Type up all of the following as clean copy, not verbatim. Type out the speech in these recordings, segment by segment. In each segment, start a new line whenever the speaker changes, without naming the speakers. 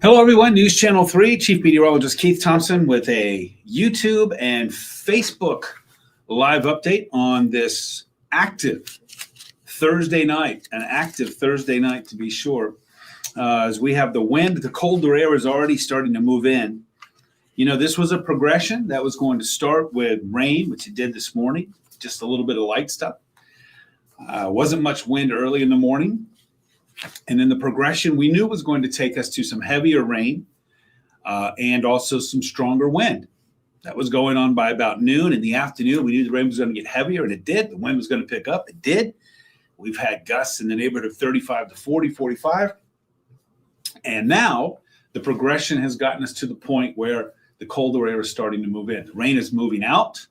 Hello, everyone. News Channel 3, Chief Meteorologist Keith Thompson with a YouTube and Facebook live update on this active Thursday night, an active Thursday night to be sure, as we have the wind. The colder air is already starting to move in. You know, this was a progression that was going to start with rain, which it did this morning, just a little bit of light stuff. Wasn't much wind early in the morning. And then the progression we knew was going to take us to some heavier rain and also some stronger wind. That was going on by about noon. In the afternoon, we knew the rain was going to get heavier, and it did. The wind was going to pick up. It did. We've had gusts in the neighborhood of 35 to 40, 45. And now the progression has gotten us to the point where the colder air is starting to move in. The rain is moving out.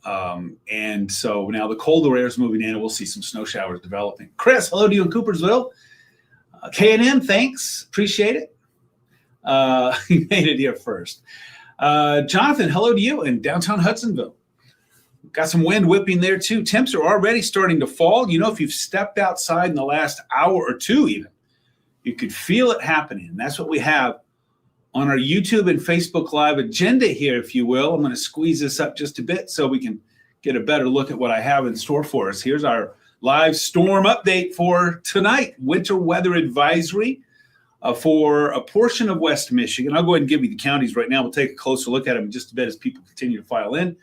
And so now the colder air is moving in, and we'll see some snow showers developing. Chris, hello to you in Coopersville. K&M, thanks. Appreciate it. You made it here first. Jonathan, hello to you in downtown Hudsonville. Got some wind whipping there too. Temps are already starting to fall. You know, if you've stepped outside in the last hour or two even, you could feel it happening. And that's what we have on our YouTube and Facebook Live agenda here, if you will. I'm going to squeeze this up just a bit so we can get a better look at what I have in store for us. Here's our live storm update for tonight. Winter weather advisory for a portion of West Michigan. I'll go ahead and give you the counties right now. We'll take a closer look at them in just a bit as people continue to file in.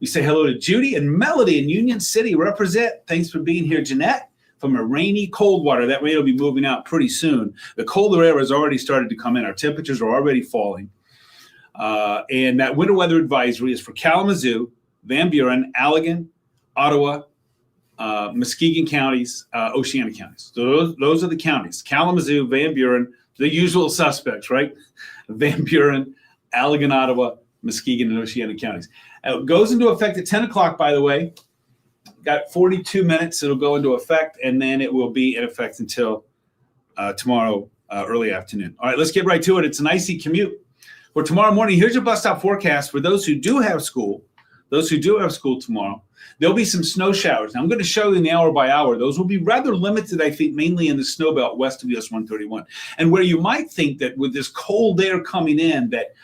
We say hello to Judy and Melody in Union City. Represent. Thanks for being here, Jeanette. From a rainy Coldwater. That rain will be moving out pretty soon. The colder air has already started to come in. Our temperatures are already falling. And that winter weather advisory is for Kalamazoo, Van Buren, Allegan, Ottawa, Muskegon counties, Oceana counties. So those are the counties. Kalamazoo, Van Buren, the usual suspects, right? Van Buren, Allegan, Ottawa, Muskegon, and Oceana counties. It goes into effect at 10 o'clock, by the way. Got 42 minutes. It'll go into effect, and then it will be in effect until tomorrow early afternoon. All right, let's get right to it. It's an icy commute. For tomorrow morning, here's your bus stop forecast for those who do have school. Those who do have school tomorrow, there'll be some snow showers. Now, I'm going to show you in the hour by hour. Those will be rather limited, I think, mainly in the snow belt west of US 131. And where you might think that with this cold air coming in that,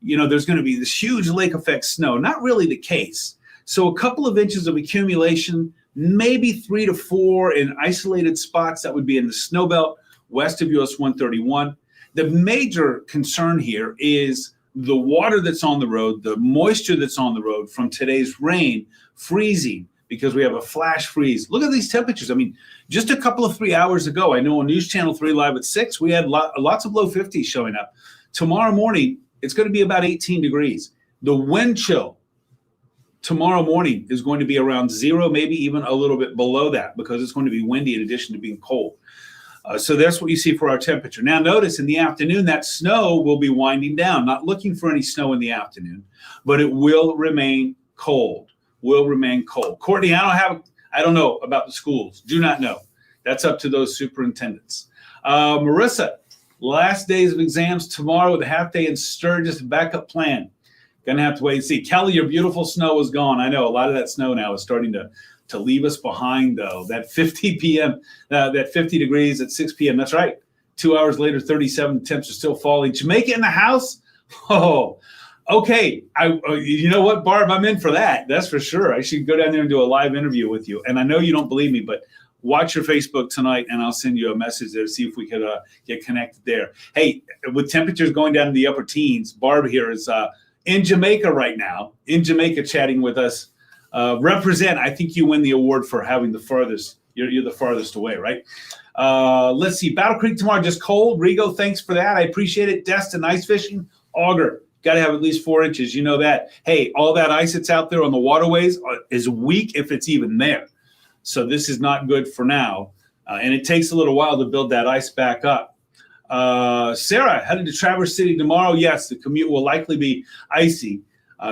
you know, there's going to be this huge lake effect snow. Not really the case. So a couple of inches of accumulation, maybe 3 to 4 in isolated spots. That would be in the snow belt west of US 131. The major concern here is the water that's on the road, the moisture that's on the road from today's rain freezing because we have a flash freeze. Look at these temperatures. I mean, just a couple of 3 hours ago, I know on News Channel 3 Live at 6, we had lots of low 50s showing up. Tomorrow morning, it's going to be about 18 degrees. The wind chill tomorrow morning is going to be around 0, maybe even a little bit below that because it's going to be windy in addition to being cold. So that's what you see for our temperature. Now notice in the afternoon that snow will be winding down. Not looking for any snow in the afternoon, but it will remain cold. Will remain cold. Courtney, I don't know about the schools. Do not know. That's up to those superintendents. Marissa, last days of exams tomorrow with a half day in Sturgis. Backup plan. Gonna have to wait and see. Kelly, your beautiful snow is gone. I know a lot of that snow now is starting to leave us behind, though. That 50 p.m., that 50 degrees at 6 p.m. That's right. 2 hours later, 37 temps are still falling. Jamaica in the house? Oh, okay. You know what, Barb? I'm in for that. That's for sure. I should go down there and do a live interview with you. And I know you don't believe me, but watch your Facebook tonight, and I'll send you a message there to see if we could get connected there. Hey, with temperatures going down to the upper teens, Barb here is in Jamaica right now, in Jamaica chatting with us. Represent, I think you win the award for having the farthest, you're the farthest away, right? Let's see, Battle Creek tomorrow, just cold. Rigo, thanks for that. I appreciate it. Destin, ice fishing. Auger, got to have at least 4 inches. You know that. Hey, all that ice that's out there on the waterways is weak if it's even there. So this is not good for now. And it takes a little while to build that ice back up. Sarah, headed to Traverse City tomorrow. Yes, the commute will likely be icy.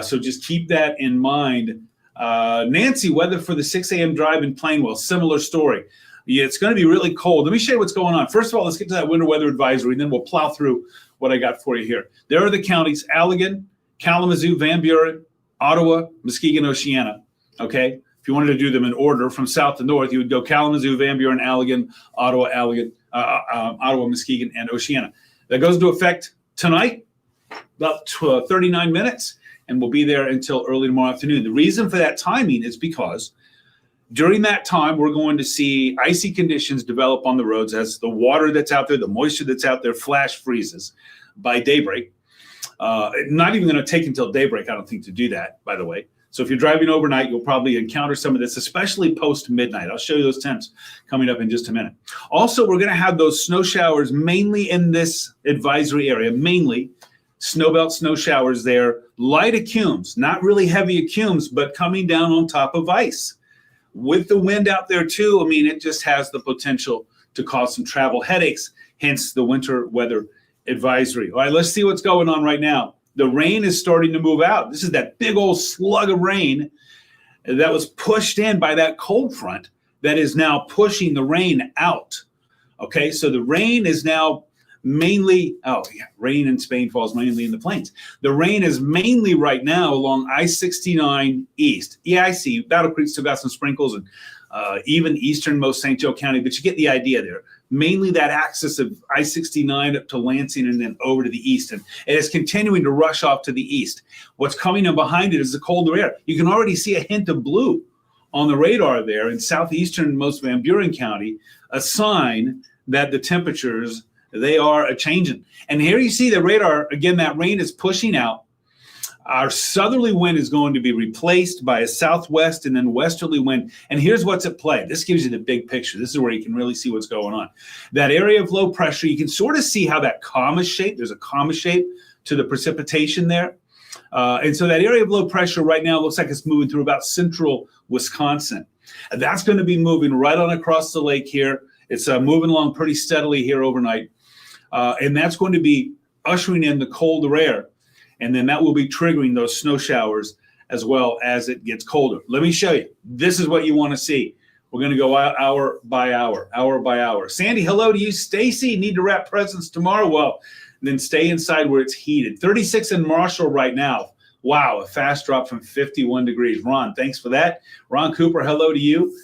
So just keep that in mind. Nancy, weather for the 6 a.m. drive in Plainwell, similar story. Yeah, it's going to be really cold. Let me show you what's going on. First of all, let's get to that winter weather advisory, and then we'll plow through what I got for you here. There are the counties: Allegan, Kalamazoo, Van Buren, Ottawa, Muskegon, Oceana. Okay? If you wanted to do them in order from south to north, you would go Kalamazoo, Van Buren, Allegan, Ottawa, Muskegon, and Oceana. That goes into effect tonight, about 39 minutes, and we'll be there until early tomorrow afternoon. The reason for that timing is because during that time, we're going to see icy conditions develop on the roads as the water that's out there, the moisture that's out there, flash freezes by daybreak. Not even going to take until daybreak, I don't think, to do that, by the way. So if you're driving overnight, you'll probably encounter some of this, especially post-midnight. I'll show you those temps coming up in just a minute. Also, we're going to have those snow showers mainly in this advisory area, mainly snowbelt snow showers there, light accums, not really heavy accums, but coming down on top of ice. With the wind out there too, I mean, it just has the potential to cause some travel headaches, hence the winter weather advisory. All right, let's see what's going on right now. The rain is starting to move out. This is that big old slug of rain that was pushed in by that cold front that is now pushing the rain out. Okay, so the rain is now mainly, rain in Spain falls mainly in the plains. The rain is mainly right now along I-69 East. Yeah, I see. Battle Creek still got some sprinkles and even easternmost St. Joe County, but you get the idea there. Mainly that axis of I-69 up to Lansing and then over to the east. And it is continuing to rush off to the east. What's coming in behind it is the colder air. You can already see a hint of blue on the radar there in southeasternmost Van Buren County, a sign that the temperatures, they are a-changing. And here you see the radar, again, that rain is pushing out. Our southerly wind is going to be replaced by a southwest and then westerly wind. And here's what's at play. This gives you the big picture. This is where you can really see what's going on. That area of low pressure, you can sort of see how that comma shape, there's a comma shape to the precipitation there. And so that area of low pressure right now looks like it's moving through about central Wisconsin. And that's going to be moving right on across the lake here. It's moving along pretty steadily here overnight. And that's going to be ushering in the colder air. And then that will be triggering those snow showers as well as it gets colder. Let me show you. This is what you want to see. We're going to go hour by hour, hour by hour. Sandy, hello to you. Stacy, need to wrap presents tomorrow. Well, then stay inside where it's heated. 36 in Marshall right now. Wow, a fast drop from 51 degrees. Ron, thanks for that. Ron Cooper, hello to you.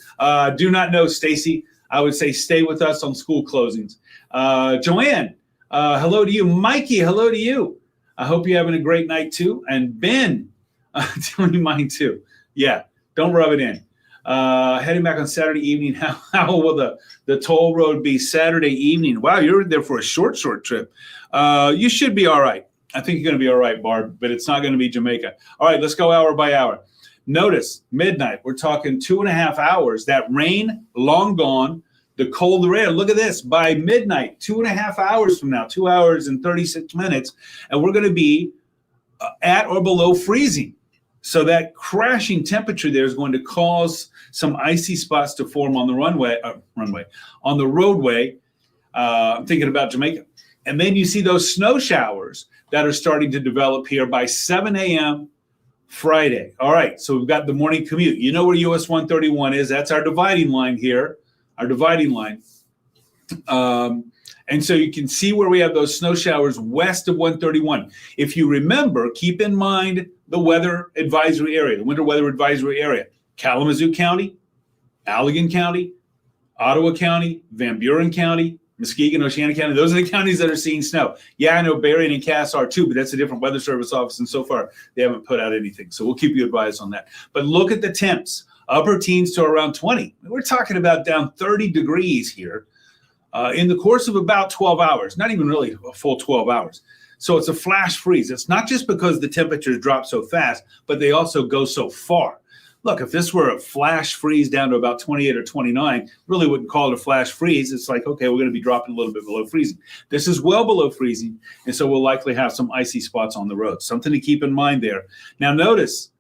Do not know, Stacy. I would say stay with us on school closings. Joanne, hello to you. Mikey, hello to you. I hope you're having a great night too. And Ben, telling me mine too. Yeah, don't rub it in. Heading back on Saturday evening. How will the toll road be Saturday evening? Wow, you're there for a short trip. You should be all right. I think you're going to be all right, Barb, but it's not going to be Jamaica. All right, let's go hour by hour. Notice midnight. We're talking 2.5 hours. That rain, long gone. The colder air, look at this, by midnight, 2.5 hours from now, 2 hours and 36 minutes, and we're going to be at or below freezing. So that crashing temperature there is going to cause some icy spots to form on the on the roadway. I'm thinking about Jamaica. And then you see those snow showers that are starting to develop here by 7 a.m. Friday. All right, so we've got the morning commute. You know where US 131 is. That's our dividing line here. Our dividing line. And so you can see where we have those snow showers west of 131. If you remember, keep in mind the weather advisory area, the winter weather advisory area. Kalamazoo County, Allegan County, Ottawa County, Van Buren County, Muskegon, Oceana County. Those are the counties that are seeing snow. Yeah, I know Berrien and Cass are too, but that's a different weather service office. And so far, they haven't put out anything. So we'll keep you advised on that. But look at the temps. Upper teens to around 20. We're talking about down 30 degrees here in the course of about 12 hours, not even really a full 12 hours. So it's a flash freeze. It's not just because the temperatures drop so fast, but they also go so far. Look, if this were a flash freeze down to about 28 or 29, really wouldn't call it a flash freeze. It's like, okay, we're going to be dropping a little bit below freezing. This is well below freezing, and so we'll likely have some icy spots on the road. Something to keep in mind there. Now notice,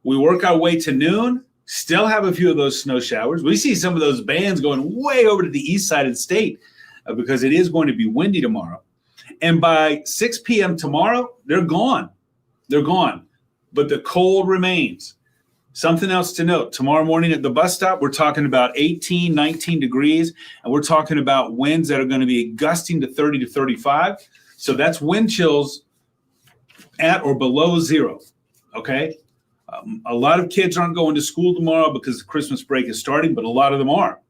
we work our way to noon. Still have a few of those snow showers. We see some of those bands going way over to the east side of the state because it is going to be windy tomorrow. And by 6 p.m. tomorrow, they're gone. They're gone. But the cold remains. Something else to note. Tomorrow morning at the bus stop, we're talking about 18, 19 degrees. And we're talking about winds that are going to be gusting to 30 to 35. So that's wind chills at or below zero. Okay? A lot of kids aren't going to school tomorrow because the Christmas break is starting, but a lot of them are.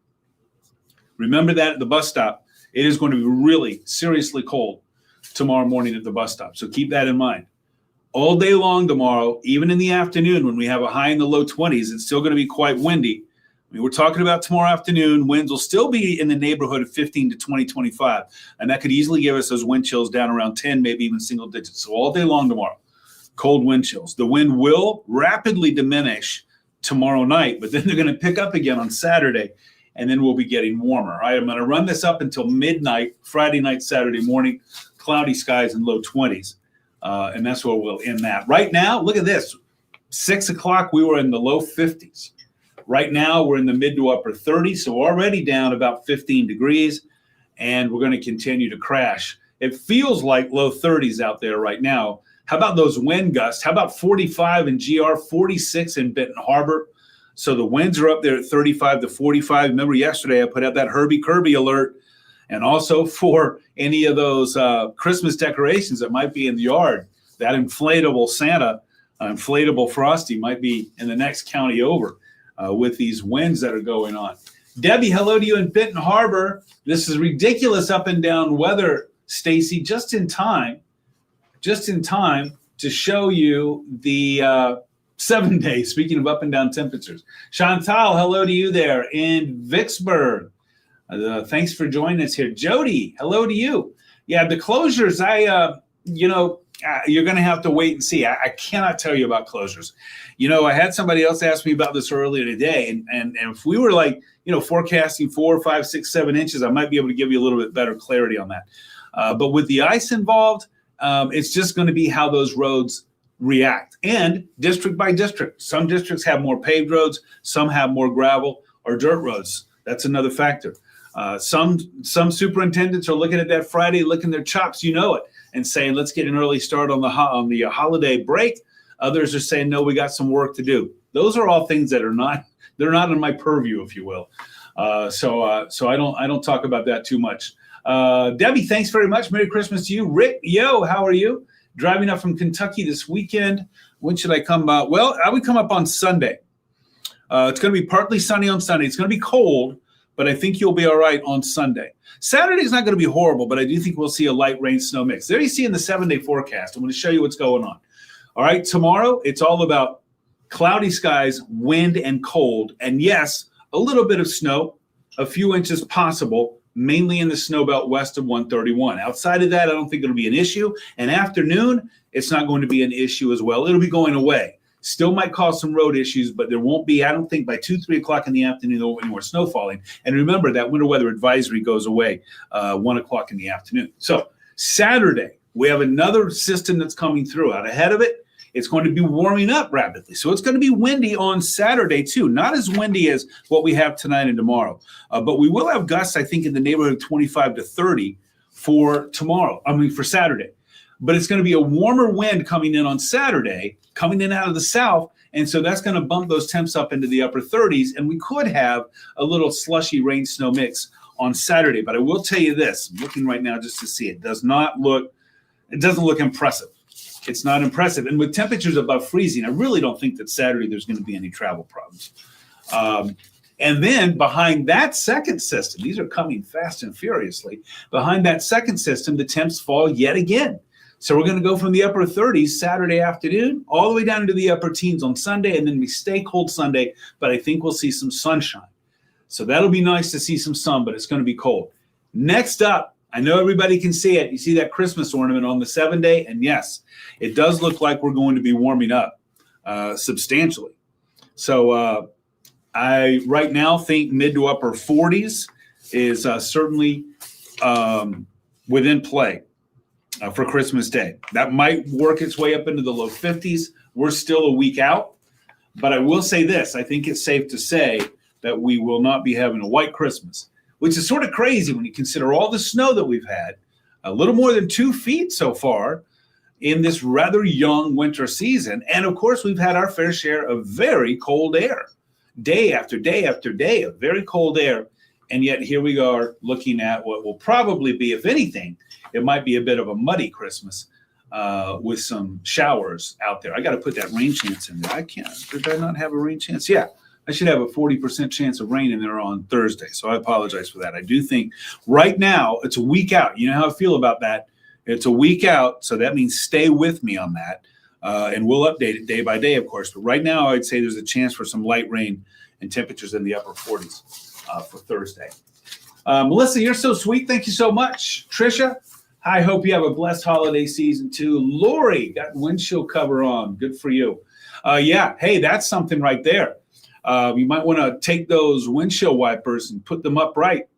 Remember that at the bus stop. It is going to be really seriously cold tomorrow morning at the bus stop. So keep that in mind. All day long tomorrow, even in the afternoon when we have a high in the low 20s, it's still going to be quite windy. I mean, we're talking about tomorrow afternoon. Winds will still be in the neighborhood of 15 to 20, 25. And that could easily give us those wind chills down around 10, maybe even single digits. So all day long tomorrow, cold wind chills. The wind will rapidly diminish tomorrow night, but then they're going to pick up again on Saturday, and then we'll be getting warmer. All right, I'm going to run this up until midnight, Friday night, Saturday morning, cloudy skies and low 20s. And that's where we'll end that. Right now, look at this. 6 o'clock, we were in the low 50s. Right now, we're in the mid to upper 30s, so already down about 15 degrees, and we're going to continue to crash. It feels like low 30s out there right now. How about those wind gusts? How about 45 in GR, 46 in Benton Harbor? So the winds are up there at 35 to 45. Remember yesterday I put out that Herbie Kirby alert. And also for any of those Christmas decorations that might be in the yard, that inflatable Santa, inflatable Frosty might be in the next county over with these winds that are going on. Debbie, hello to you in Benton Harbor. This is ridiculous up and down weather, Stacy, just in time to show you the 7 days, speaking of up and down temperatures. Chantal, hello to you there in Vicksburg. Thanks for joining us here. Jody, hello to you. Yeah, the closures, you're going to have to wait and see. I cannot tell you about closures. I had somebody else ask me about this earlier today, and if we were forecasting 4, 5, 6, 7 inches, I might be able to give you a little bit better clarity on that. But with the ice involved, it's just going to be how those roads react, and district by district. Some districts have more paved roads, some have more gravel or dirt roads. That's another factor. Some superintendents are looking at that Friday, licking their chops, and saying, let's get an early start on the holiday break. Others are saying, no, we got some work to do. Those are all things that they're not in my purview, if you will. So I don't talk about that too much. Debbie, thanks very much. Merry Christmas to you. Rick, yo, how are you? Driving up from Kentucky this weekend. When should I come out? Well, I would come up on Sunday. It's going to be partly sunny on Sunday. It's going to be cold, but I think you'll be all right on Sunday. Saturday's not going to be horrible, but I do think we'll see a light rain snow mix. There you see in the 7-day forecast. I'm going to show you what's going on. All right, tomorrow, it's all about cloudy skies, wind, and cold. And yes, a little bit of snow, a few inches possible, mainly in the snow belt west of 131. Outside of that, I don't think it'll be an issue. And afternoon, it's not going to be an issue as well. It'll be going away. Still might cause some road issues, but there won't be, I don't think by 2, 3 o'clock in the afternoon, there won't be any more snow falling. And remember that winter weather advisory goes away 1 o'clock in the afternoon. So Saturday, we have another system that's coming through. Out ahead of it, it's going to be warming up rapidly. So it's going to be windy on Saturday too. Not as windy as what we have tonight and tomorrow. But we will have gusts, I think, in the neighborhood of 25 to 30 for Saturday. But it's going to be a warmer wind coming in on Saturday, coming in out of the south. And so that's going to bump those temps up into the upper 30s. And we could have a little slushy rain snow mix on Saturday. But I will tell you this, I'm looking right now just to see, it doesn't look impressive. It's not impressive. And with temperatures above freezing, I really don't think that Saturday there's going to be any travel problems. And then behind that second system, these are coming fast and furiously, behind that second system, the temps fall yet again. So we're going to go from the upper 30s Saturday afternoon all the way down into the upper teens on Sunday, and then we stay cold Sunday, but I think we'll see some sunshine. So that'll be nice to see some sun, but it's going to be cold. Next up, I know everybody can see it. You see that Christmas ornament on the 7-day, and yes, it does look like we're going to be warming up substantially. So I right now think mid to upper 40s is certainly within play. For Christmas Day. That might work its way up into the low 50s. We're still a week out, but I will say this. I think it's safe to say that we will not be having a white Christmas, which is sort of crazy when you consider all the snow that we've had, a little more than 2 feet so far in this rather young winter season. And of course, we've had our fair share of very cold air, day after day after day of very cold air. And yet here we are looking at what will probably be, if anything, it might be a bit of a muddy Christmas with some showers out there. I got to put that rain chance in there. I can't. Did I not have a rain chance? Yeah, I should have a 40% chance of rain in there on Thursday. So I apologize for that. I do think right now it's a week out. You know how I feel about that. It's a week out, so that means stay with me on that. And we'll update it day by day, of course. But right now, I'd say there's a chance for some light rain and temperatures in the upper 40s for Thursday. Melissa, you're so sweet. Thank you so much. Trisha, I hope you have a blessed holiday season too. Lori, got windshield cover on. Good for you. Yeah, hey, that's something right there. You might want to take those windshield wipers and put them upright.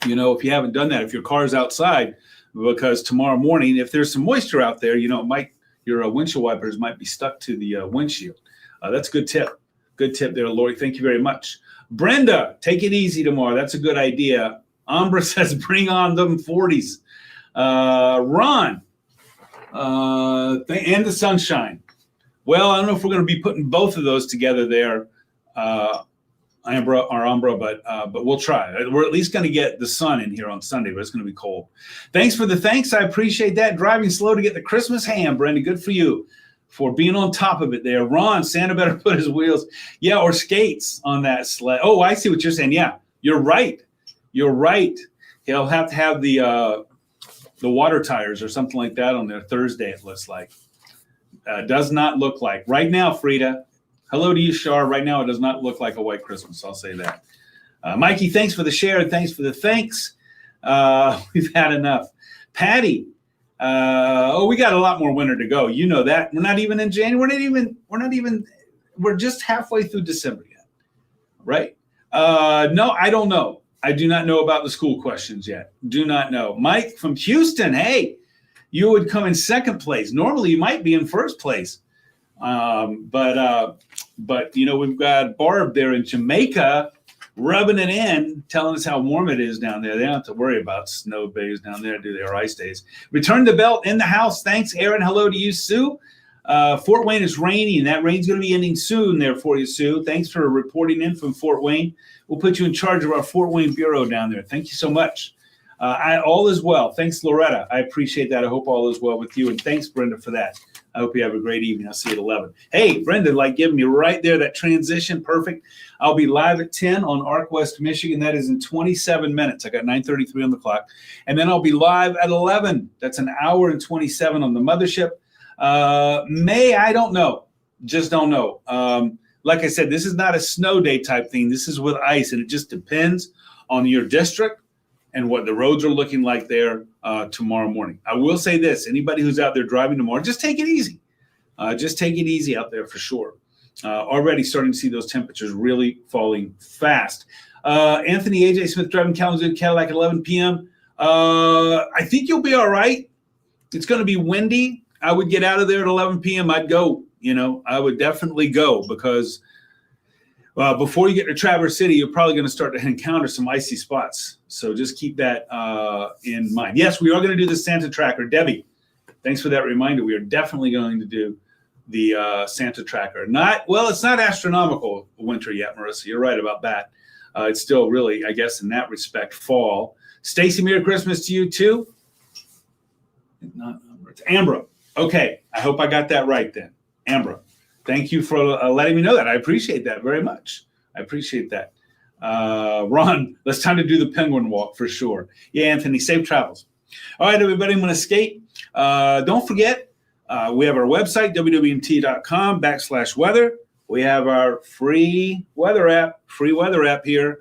You know, if you haven't done that, if your car's outside, because tomorrow morning, if there's some moisture out there, you know, it might, your windshield wipers might be stuck to the windshield. That's a good tip. Good tip there, Lori. Thank you very much. Brenda, take it easy tomorrow. That's a good idea. Ambra says, bring on them 40s. Ron, and the sunshine. Well, I don't know if we're going to be putting both of those together there, Ambra, but we'll try. We're at least going to get the sun in here on Sunday, but it's going to be cold. Thanks for the thanks. I appreciate that. Driving slow to get the Christmas ham, Brenda. Good for you for being on top of it there. Ron, Santa better put his wheels, or skates on that sled. Oh, I see what you're saying. Yeah, you're right. You're right. He'll have to have the water tires or something like that on there Thursday, it looks like. Does not look like. Right now, Frida, hello to you, Shar. Right now, it does not look like a white Christmas. I'll say that. Mikey, thanks for the share and thanks for the thanks. We've had enough. Patty, we got a lot more winter to go. You know that. We're not even in January. We're just halfway through December yet, right? No, I don't know. I do not know about the school questions yet. Do not know. Mike from Houston, hey, you would come in second place. Normally, you might be in first place. But you know, we've got Barb there in Jamaica rubbing it in, telling us how warm it is down there. They don't have to worry about snow days down there, do they, or ice days. Return the belt in the house. Thanks, Aaron. Hello to you, Sue. Fort Wayne is rainy, and that rain's going to be ending soon there for you, Sue. Thanks for reporting in from Fort Wayne. We'll put you in charge of our Fort Wayne Bureau down there. Thank you so much. All is well. Thanks, Loretta. I appreciate that. I hope all is well with you. And thanks, Brenda, for that. I hope you have a great evening. I'll see you at 11. Hey, Brenda, like giving me right there that transition. Perfect. I'll be live at 10 on Arc West, Michigan. That is in 27 minutes. I got 9:33 on the clock. And then I'll be live at 11. That's an hour and 27 on the mothership. I don't know. Just don't know. Like I said, this is not a snow day type thing. This is with ice, and it just depends on your district and what the roads are looking like there tomorrow morning. I will say this, anybody who's out there driving tomorrow, just take it easy. Just take it easy out there for sure. Already starting to see those temperatures really falling fast. Anthony A.J. Smith driving Kalamazoo Cadillac at 11 p.m. I think you'll be all right. It's going to be windy. I would get out of there at 11 p.m. I'd go. I would definitely go because before you get to Traverse City, you're probably going to start to encounter some icy spots. So just keep that in mind. Yes, we are going to do the Santa Tracker. Debbie, thanks for that reminder. We are definitely going to do the Santa Tracker. It's not astronomical winter yet, Marissa. You're right about that. It's still really, I guess, in that respect, fall. Stacy, Merry Christmas to you too. It's Ambra. Okay, I hope I got that right then. Ambra. Thank you for letting me know that. I appreciate that very much. I appreciate that. Ron, it's time to do the penguin walk for sure. Yeah, Anthony, safe travels. All right, everybody, I'm going to skate. Don't forget, we have our website, WWMT.com/weather. We have our free weather app here.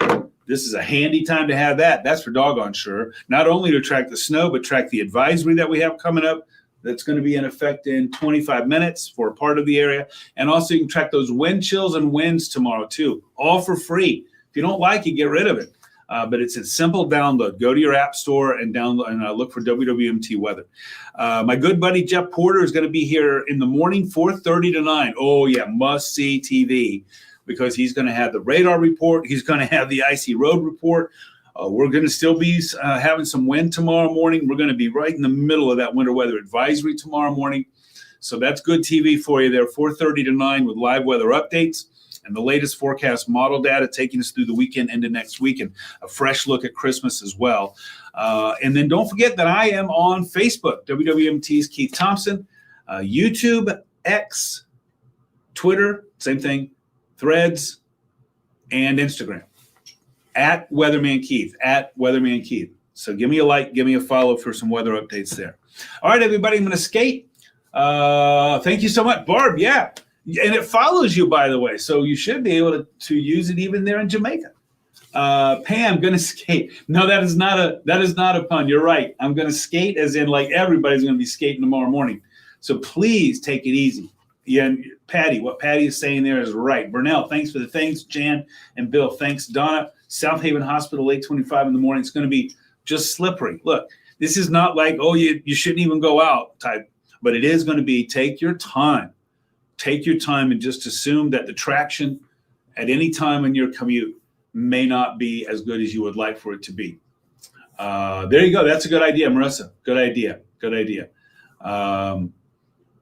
This is a handy time to have that. That's for doggone sure. Not only to track the snow, but track the advisory that we have coming up. That's going to be in effect in 25 minutes for a part of the area. And also you can track those wind chills and winds tomorrow too, all for free. If you don't like it, get rid of it. But it's a simple download. Go to your app store and download and look for WWMT weather. My good buddy Jeff Porter is going to be here in the morning, 4:30 to 9. Oh yeah, must see TV because he's going to have the radar report. He's going to have the icy road report. We're going to still be having some wind tomorrow morning. We're going to be right in the middle of that winter weather advisory tomorrow morning. So that's good TV for you there, 4:30 to 9 with live weather updates and the latest forecast model data taking us through the weekend into next week and a fresh look at Christmas as well. And then don't forget that I am on Facebook, WWMT's Keith Thompson, YouTube, X, Twitter, same thing, Threads, and Instagram. At Weatherman Keith. So give me a like, give me a follow for some weather updates there. All right, everybody, I'm going to skate. Thank you so much, Barb. Yeah. And it follows you, by the way. So you should be able to use it even there in Jamaica. Pam, going to skate. No, that is not a pun. You're right. I'm going to skate as in like everybody's going to be skating tomorrow morning. So please take it easy. Yeah, and Patty, what Patty is saying there is right. Burnell, thanks for the thanks. Jan and Bill, thanks. Donna, South Haven Hospital, 8:25 in the morning. It's going to be just slippery. Look, this is not like, oh, you shouldn't even go out type, but it is going to be take your time. Take your time and just assume that the traction at any time in your commute may not be as good as you would like for it to be. There you go. That's a good idea, Marissa. Good idea. Good idea.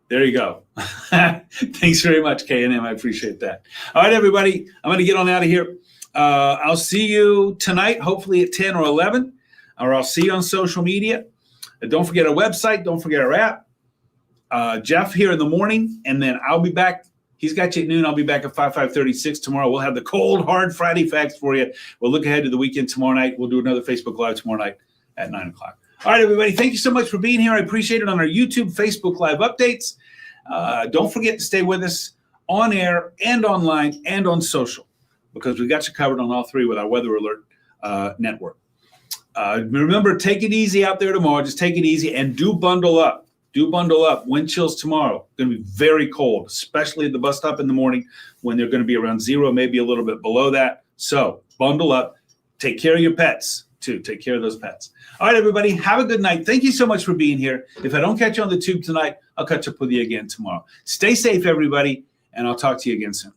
There you go. Thanks very much, K&M. I appreciate that. All right, everybody. I'm going to get on out of here. I'll see you tonight, hopefully at 10 or 11, or I'll see you on social media. Don't forget our website. Don't forget our app. Jeff here in the morning, and then I'll be back. He's got you at noon. I'll be back at 5:36 tomorrow. We'll have the cold, hard Friday facts for you. We'll look ahead to the weekend tomorrow night. We'll do another Facebook Live tomorrow night at 9 o'clock. All right, everybody. Thank you so much for being here. I appreciate it on our YouTube, Facebook Live updates. Don't forget to stay with us on air and online and on social, because we got you covered on all three with our Weather Alert network. Remember, take it easy out there tomorrow. Just take it easy and do bundle up. Do bundle up. Wind chills tomorrow. Going to be very cold, especially at the bus stop in the morning when they're going to be around 0, maybe a little bit below that. So bundle up. Take care of your pets, too. Take care of those pets. All right, everybody. Have a good night. Thank you so much for being here. If I don't catch you on the tube tonight, I'll catch up with you again tomorrow. Stay safe, everybody, and I'll talk to you again soon.